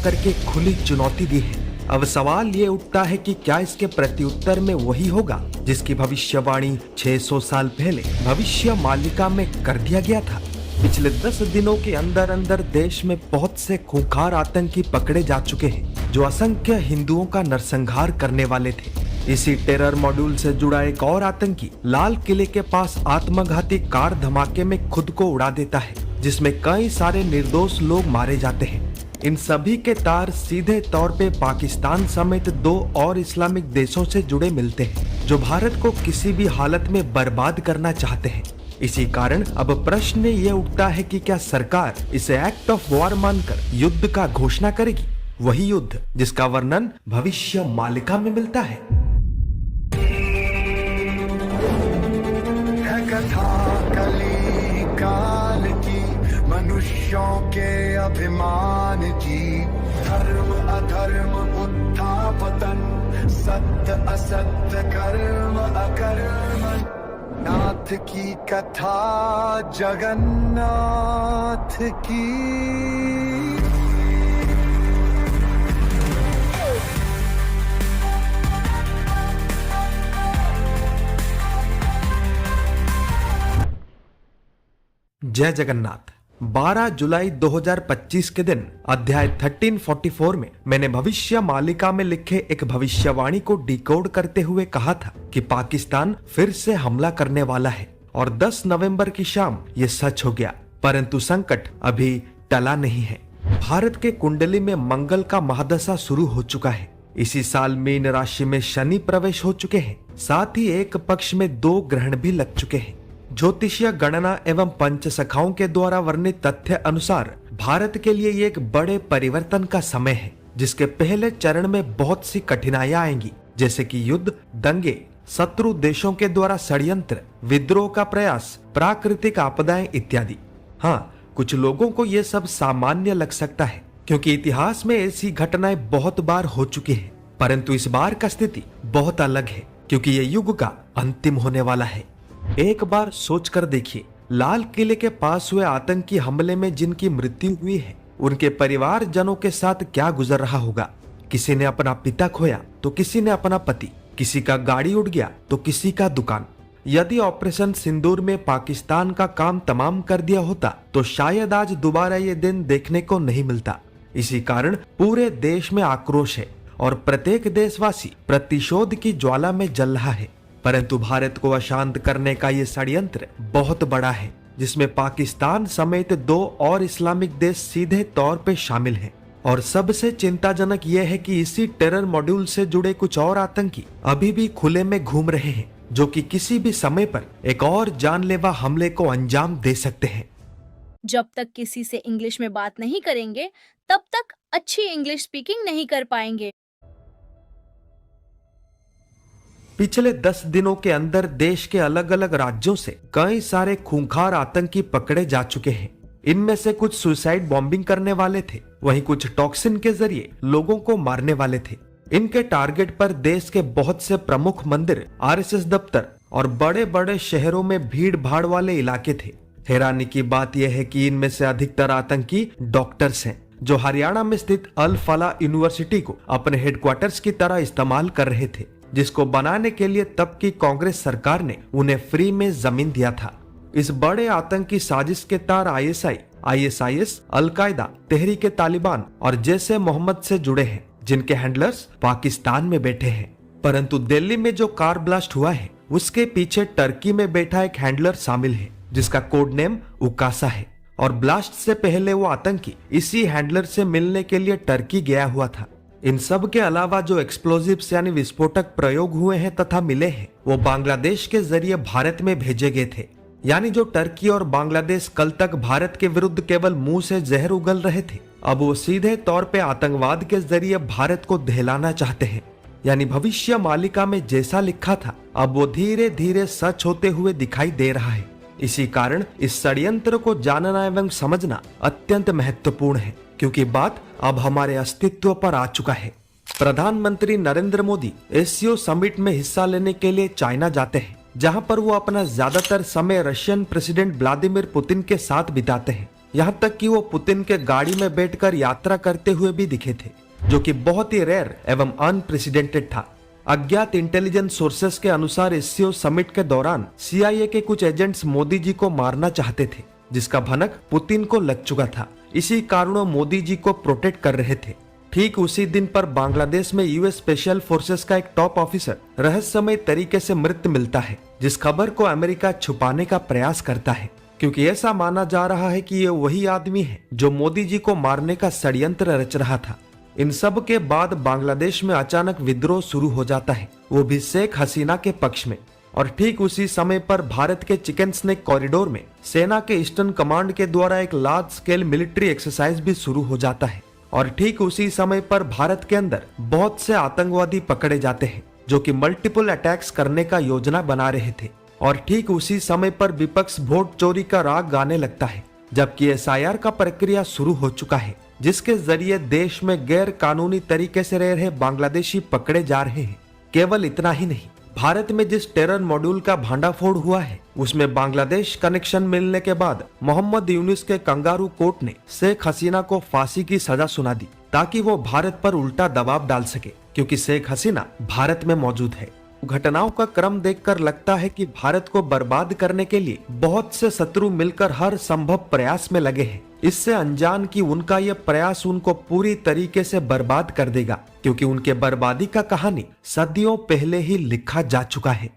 करके खुली चुनौती दी है। अब सवाल ये उठता है कि क्या इसके प्रत्युत्तर में वही होगा जिसकी भविष्यवाणी 600 साल पहले भविष्य मालिका में कर दिया गया था। पिछले 10 दिनों के अंदर अंदर देश में बहुत से खूंखार आतंकी पकड़े जा चुके हैं जो असंख्य हिंदुओं का नरसंहार करने वाले थे। इसी टेरर मॉड्यूल से जुड़ा एक और आतंकी लाल किले के पास आत्मघाती कार धमाके में खुद को उड़ा देता है, जिसमें कई सारे निर्दोष लोग मारे जाते हैं। इन सभी के तार सीधे तौर पे पाकिस्तान समेत 2 और इस्लामिक देशों से जुड़े मिलते हैं जो भारत को किसी भी हालत में बर्बाद करना चाहते हैं। इसी कारण अब प्रश्न ये उठता है कि क्या सरकार इसे एक्ट ऑफ वॉर मानकर युद्ध का घोषणा करेगी, वही युद्ध जिसका वर्णन भविष्य मालिका में मिलता है। कथा कली काल की, मनुष्यों के अभिमान की, धर्म अधर्म उत्थान, सत्य असत्य कर्म अकर्म, नाथ की कथा जगन्नाथ की। जय जगन्नाथ। 12 जुलाई 2025 के दिन अध्याय 1344 में मैंने भविष्य मालिका में लिखे एक भविष्यवाणी को डिकोड करते हुए कहा था कि पाकिस्तान फिर से हमला करने वाला है और 10 नवंबर की शाम ये सच हो गया। परंतु संकट अभी टला नहीं है। भारत के कुंडली में मंगल का महादशा शुरू हो चुका है। इसी साल मीन राशि में शनि प्रवेश हो चुके हैं। साथ ही एक पक्ष में 2 ग्रहण भी लग चुके हैं। ज्योतिषीय गणना एवं पंच सखाओं के द्वारा वर्णित तथ्य अनुसार भारत के लिए ये एक बड़े परिवर्तन का समय है, जिसके पहले चरण में बहुत सी कठिनाइयां आएंगी, जैसे कि युद्ध, दंगे, शत्रु देशों के द्वारा षड्यंत्र, विद्रोह का प्रयास, प्राकृतिक आपदाएं इत्यादि। हाँ, कुछ लोगों को ये सब सामान्य लग सकता है क्योंकि इतिहास में ऐसी घटनाएं बहुत बार हो चुकी है। परंतु इस बार का स्थिति बहुत अलग है क्योंकि ये युग का अंतिम होने वाला है। एक बार सोचकर देखिए, लाल किले के पास हुए आतंकी हमले में जिनकी मृत्यु हुई है, उनके परिवारजनों के साथ क्या गुजर रहा होगा। किसी ने अपना पिता खोया तो किसी ने अपना पति, किसी का गाड़ी उड़ गया तो किसी का दुकान। यदि ऑपरेशन सिंदूर में पाकिस्तान का काम तमाम कर दिया होता तो शायद आज दोबारा ये दिन देखने को नहीं मिलता। इसी कारण पूरे देश में आक्रोश है और प्रत्येक देशवासी प्रतिशोध की ज्वाला में जल रहा है। परंतु भारत को अशांत करने का ये षड्यंत्र बहुत बड़ा है, जिसमें पाकिस्तान समेत 2 और इस्लामिक देश सीधे तौर पे शामिल हैं। और सबसे चिंताजनक यह है कि इसी टेरर मॉड्यूल से जुड़े कुछ और आतंकी अभी भी खुले में घूम रहे हैं, जो कि किसी भी समय पर एक और जानलेवा हमले को अंजाम दे सकते हैं। जब तक किसी से इंग्लिश में बात नहीं करेंगे, तब तक अच्छी इंग्लिश स्पीकिंग नहीं कर पाएंगे। पिछले 10 दिनों के अंदर देश के अलग अलग राज्यों से कई सारे खूंखार आतंकी पकड़े जा चुके हैं। इनमें से कुछ सुसाइड बॉम्बिंग करने वाले थे, वहीं कुछ टॉक्सिन के जरिए लोगों को मारने वाले थे। इनके टारगेट पर देश के बहुत से प्रमुख मंदिर, आरएसएस दफ्तर और बड़े बड़े शहरों में भीड़ भाड़ वाले इलाके थे। हैरानी की बात यह है कि इनमें से अधिकतर आतंकी डॉक्टर्स हैं, जो हरियाणा में स्थित अल फला यूनिवर्सिटी को अपने हेडक्वार्टर्स की तरह इस्तेमाल कर रहे थे, जिसको बनाने के लिए तब की कांग्रेस सरकार ने उन्हें फ्री में जमीन दिया था। इस बड़े आतंकी साजिश के तार ISI, ISIS, al Qaeda, Tehreek-e Taliban और जैसे मोहम्मद से जुड़े हैं, जिनके हैंडलर्स पाकिस्तान में बैठे हैं। परंतु दिल्ली में जो कार ब्लास्ट हुआ है, उसके पीछे टर्की में बैठा एक हैंडलर शामिल है, जिसका कोड नेम उकासा है। और ब्लास्ट से पहले वो आतंकी इसी हैंडलर से मिलने के लिए टर्की गया हुआ था। इन सब के अलावा जो एक्सप्लोजिव्स यानी विस्फोटक प्रयोग हुए हैं तथा मिले हैं, वो बांग्लादेश के जरिए भारत में भेजे गए थे। यानी जो टर्की और बांग्लादेश कल तक भारत के विरुद्ध केवल मुंह से जहर उगल रहे थे, अब वो सीधे तौर पे आतंकवाद के जरिए भारत को दहलाना चाहते हैं। यानी भविष्य मालिका में जैसा लिखा था, अब वो धीरे धीरे सच होते हुए दिखाई दे रहा है। इसी कारण इस षड्यंत्र को जानना एवं समझना अत्यंत महत्वपूर्ण है, क्योंकि बात अब हमारे अस्तित्व पर आ चुका है। प्रधानमंत्री नरेंद्र मोदी एससीओ समिट में हिस्सा लेने के लिए चाइना जाते हैं, जहां पर वो अपना ज्यादातर समय रशियन प्रेसिडेंट व्लादिमीर पुतिन के साथ बिताते हैं। यहाँ तक कि वो पुतिन के गाड़ी में बैठकर यात्रा करते हुए भी दिखे थे, जो कि बहुत ही रेयर एवं अनप्रेसिडेंटेड था। अज्ञात इंटेलिजेंस सोर्सेस के अनुसार एससीओ समिट के दौरान CIA के कुछ एजेंट्स मोदी जी को मारना चाहते थे, जिसका भनक पुतिन को लग चुका था। इसी कारणों मोदी जी को प्रोटेक्ट कर रहे थे। ठीक उसी दिन पर बांग्लादेश में यूएस स्पेशल फोर्सेस का एक टॉप ऑफिसर रहस्यमय तरीके से मृत मिलता है, जिस खबर को अमेरिका छुपाने का प्रयास करता है, क्योंकि ऐसा माना जा रहा है कि ये वही आदमी है जो मोदी जी को मारने का षड्यंत्र रच रहा था। इन सब के बाद बांग्लादेश में अचानक विद्रोह शुरू हो जाता है, वो भी शेख हसीना के पक्ष में। और ठीक उसी समय पर भारत के चिकन स्नेक कॉरिडोर में सेना के ईस्टर्न कमांड के द्वारा एक लार्ज स्केल मिलिट्री एक्सरसाइज भी शुरू हो जाता है। और ठीक उसी समय पर भारत के अंदर बहुत से आतंकवादी पकड़े जाते हैं, जो कि मल्टीपल अटैक्स करने का योजना बना रहे थे। और ठीक उसी समय पर विपक्ष वोट चोरी का राग गाने लगता है, जबकि SIR का प्रक्रिया शुरू हो चुका है, जिसके जरिए देश में गैर कानूनी तरीके से रह रहे बांग्लादेशी पकड़े जा रहे हैं। केवल इतना ही नहीं, भारत में जिस टेरर मॉड्यूल का भांडाफोड़ हुआ है, उसमें बांग्लादेश कनेक्शन मिलने के बाद मोहम्मद यूनुस के कंगारू कोर्ट ने शेख हसीना को फांसी की सजा सुना दी, ताकि वो भारत पर उल्टा दबाव डाल सके, क्योंकि शेख हसीना भारत में मौजूद है। घटनाओं का क्रम देखकर लगता है कि भारत को बर्बाद करने के लिए बहुत से शत्रु मिलकर हर संभव प्रयास में लगे हैं। इससे अनजान कि उनका यह प्रयास उनको पूरी तरीके से बर्बाद कर देगा, क्योंकि उनके बर्बादी का कहानी सदियों पहले ही लिखा जा चुका है।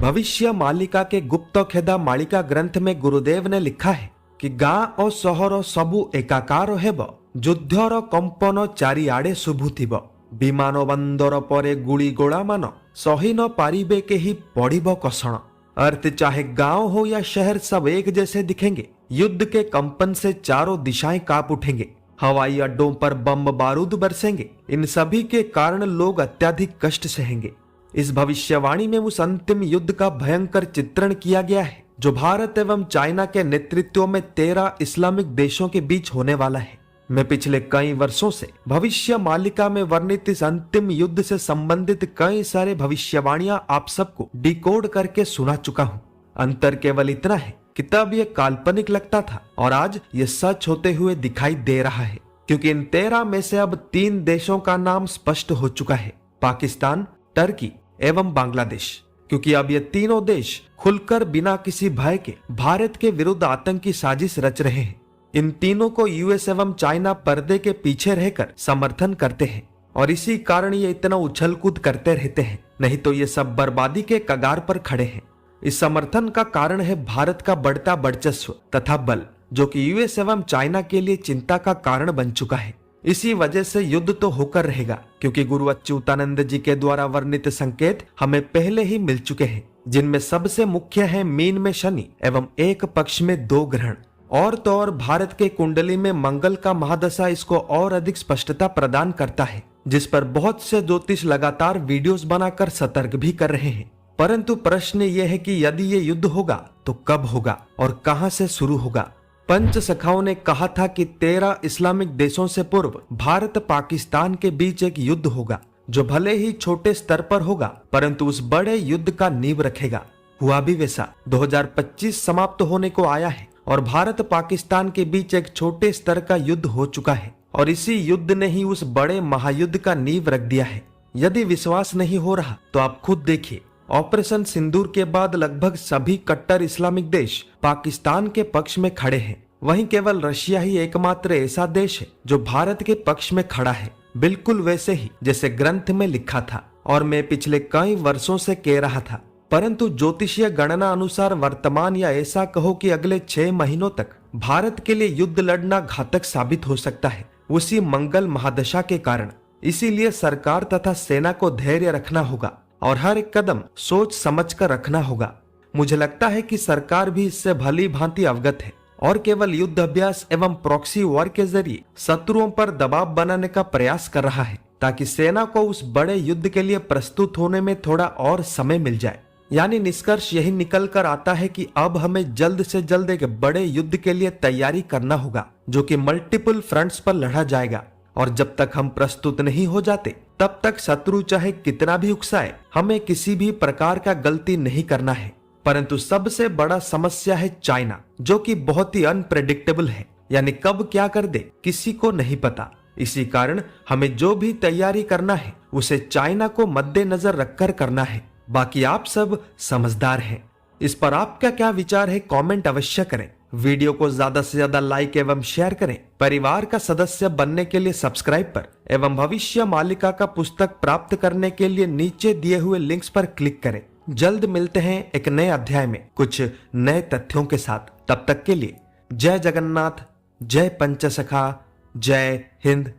भविष्य मालिका के गुप्त खेदा मालिका ग्रंथ में गुरुदेव ने लिखा है कि गाँ और सहर सबु एकाकार हेब, युद्धर कंपन चारिआडे शुभुथिब, विमान बंदर परे गुड़ी गोला मान सही न पारिबे के ही पड़िब कषण। अर्थ चाहे गांव हो या शहर सब एक जैसे दिखेंगे, युद्ध के कंपन से चारों दिशाएं कांप उठेंगे, हवाई अड्डों पर बम बारूद बरसेंगे, इन सभी के कारण लोग अत्यधिक कष्ट सहेंगे। इस भविष्यवाणी में उस अंतिम युद्ध का भयंकर चित्रण किया गया है, जो भारत एवं चाइना के नेतृत्व में 13 इस्लामिक देशों के बीच होने वाला है। मैं पिछले कई वर्षों से भविष्य मालिका में वर्णित इस अंतिम युद्ध से संबंधित कई सारे भविष्यवाणियां आप सबको डिकोड करके सुना चुका हूं। अंतर केवल इतना है कि तब ये काल्पनिक लगता था और आज ये सच होते हुए दिखाई दे रहा है, क्योंकि इन 13 में से अब 3 देशों का नाम स्पष्ट हो चुका है, पाकिस्तान, टर्की एवं बांग्लादेश। क्योंकि अब ये तीनों देश खुलकर बिना किसी भय के भारत के विरुद्ध आतंकी साजिश रच रहे हैं। इन तीनों को यूएस एवं चाइना पर्दे के पीछे रहकर समर्थन करते हैं, और इसी कारण ये इतना उछल कूद करते रहते हैं, नहीं तो ये सब बर्बादी के कगार पर खड़े हैं। इस समर्थन का कारण है भारत का बढ़ता वर्चस्व तथा बल, जो कि यूएस एवं चाइना के लिए चिंता का कारण बन चुका है। इसी वजह से युद्ध तो होकर रहेगा, क्योंकि गुरु अच्युतानंद जी के द्वारा वर्णित संकेत हमें पहले ही मिल चुके हैं, जिनमें सबसे मुख्य है मीन में शनि एवं एक पक्ष में 2 ग्रहण। और तो और भारत के कुंडली में मंगल का महादशा इसको और अधिक स्पष्टता प्रदान करता है, जिस पर बहुत से ज्योतिष लगातार वीडियोस बनाकर सतर्क भी कर रहे हैं। परंतु प्रश्न ये है कि यदि ये युद्ध होगा तो कब होगा और कहां से शुरू होगा। पंच सखाओं ने कहा था कि 13 इस्लामिक देशों से पूर्व भारत पाकिस्तान के बीच एक युद्ध होगा, जो भले ही छोटे स्तर पर होगा परंतु उस बड़े युद्ध का नींव रखेगा। हुआ भी वैसा। 2025 समाप्त होने को आया है और भारत पाकिस्तान के बीच एक छोटे स्तर का युद्ध हो चुका है, और इसी युद्ध ने ही उस बड़े महायुद्ध का नींव रख दिया है। यदि विश्वास नहीं हो रहा तो आप खुद देखिए, ऑपरेशन सिंदूर के बाद लगभग सभी कट्टर इस्लामिक देश पाकिस्तान के पक्ष में खड़े हैं। वहीं केवल रशिया ही एकमात्र ऐसा देश है जो भारत के पक्ष में खड़ा है, बिल्कुल वैसे ही जैसे ग्रंथ में लिखा था और मैं पिछले कई वर्षों से कह रहा था। परंतु ज्योतिषीय गणना अनुसार वर्तमान या ऐसा कहो कि अगले 6 महीनों तक भारत के लिए युद्ध लड़ना घातक साबित हो सकता है, उसी मंगल महादशा के कारण। इसीलिए सरकार तथा सेना को धैर्य रखना होगा और हर एक कदम सोच समझ कर रखना होगा। मुझे लगता है कि सरकार भी इससे भली भांति अवगत है और केवल युद्ध अभ्यास एवं प्रॉक्सी वॉर के जरिए शत्रुओं पर दबाव बनाने का प्रयास कर रहा है, ताकि सेना को उस बड़े युद्ध के लिए प्रस्तुत होने में थोड़ा और समय मिल जाए। यानी निष्कर्ष यही निकल कर आता है कि अब हमें जल्द से जल्द एक बड़े युद्ध के लिए तैयारी करना होगा, जो कि मल्टीपल फ्रंट्स पर लड़ा जाएगा। और जब तक हम प्रस्तुत नहीं हो जाते तब तक शत्रु चाहे कितना भी उकसाए, हमें किसी भी प्रकार का गलती नहीं करना है। परंतु सबसे बड़ा समस्या है चाइना, जो कि बहुत ही अनप्रेडिक्टेबल है। यानी कब क्या कर दे किसी को नहीं पता। इसी कारण हमें जो भी तैयारी करना है उसे चाइना को मद्देनजर रखकर करना है। बाकी आप सब समझदार हैं। इस पर आपका क्या विचार है कमेंट अवश्य करें। वीडियो को ज्यादा से ज्यादा लाइक एवं शेयर करें। परिवार का सदस्य बनने के लिए सब्सक्राइब पर एवं भविष्य मालिका का पुस्तक प्राप्त करने के लिए नीचे दिए हुए लिंक्स पर क्लिक करें। जल्द मिलते हैं एक नए अध्याय में कुछ नए तथ्यों के साथ। तब तक के लिए जय जगन्नाथ, जय पंचसखा, जय हिंद।